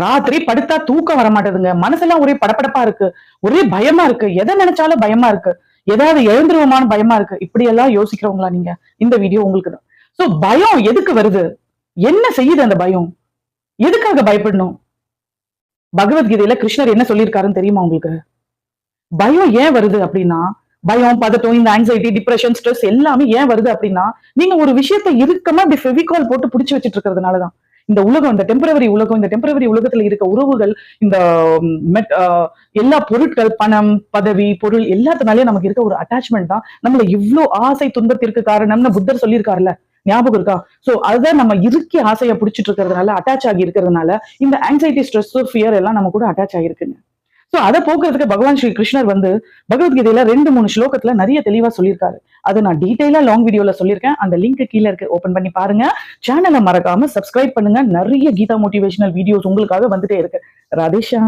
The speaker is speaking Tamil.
ராத்திரி படுத்தா தூக்கம் வர மாட்டேதுங்க. மனசெல்லாம் ஒரே படபடப்பா இருக்கு. ஒரே பயமா இருக்கு. எதை நினைச்சாலும் பயமா இருக்கு. ஏதாவது எழுந்துருவோமான்னு பயமா இருக்கு. இப்படி எல்லாம் யோசிக்கிறவங்களா நீங்க? இந்த வீடியோ உங்களுக்கு தான். சோ பயம் எதுக்கு வருது? என்ன செய்யுது அந்த பயம்? எதுக்காக பயப்படணும்? பகவத்கீதையில கிருஷ்ணர் என்ன சொல்லியிருக்காருன்னு தெரியுமா உங்களுக்கு? பயம் ஏன் வருது அப்படின்னா, பயம், பதட்டம், இந்த ஆங்ஸைட்டி, டிப்ரஷன், ஸ்ட்ரெஸ் எல்லாமே ஏன் வருது அப்படின்னா, நீங்க ஒரு விஷயத்த இறுக்கமா இப்படி ஃபெவிகால் போட்டு புடிச்சு வச்சுட்டு இருக்கிறதுனாலதான். இந்த உலகம், இந்த டெம்பரவரி உலகம், இந்த டெம்பரவரி உலகத்துல இருக்க உறவுகள், இந்த மெட் எல்லா பொருட்கள், பணம், பதவி, பொருள் எல்லாத்து நமக்கு இருக்க ஒரு அட்டாச்மெண்ட் தான் நம்மள இவ்ளோ ஆசை துன்பத்திற்கு காரணம்னு புத்தர் சொல்லியிருக்காருல்ல. ஞாபகம் இருக்கா? சோ அத நம்ம இறுக்கி ஆசைய புடிச்சிட்டு இருக்கிறதுனால, அட்டாச் ஆகி இருக்கிறதுனால, இந்த ஆங்ஸைட்டி, ஸ்ட்ரெஸ், ஃபியர் எல்லாம் நம்ம கூட அட்டாச் ஆகிருக்குங்க. சோ அத போக்குறதுக்கு பகவான் ஸ்ரீ கிருஷ்ணர் வந்து பகவத்கீதையில 2, 3 ஸ்லோகத்துல நிறைய தெளிவா சொல்லியிருக்காரு. அது நான் டீடைலா லாங் வீடியோல சொல்லியிருக்கேன். அந்த லிங்க் கீழ இருக்கு. ஓபன் பண்ணி பாருங்க. சேனலை மறக்காம சப்ஸ்கிரைப் பண்ணுங்க. நிறைய கீதா மோட்டிவேஷனல் வீடியோஸ் உங்களுக்காக வந்துட்டே இருக்கு. ராதேஷா.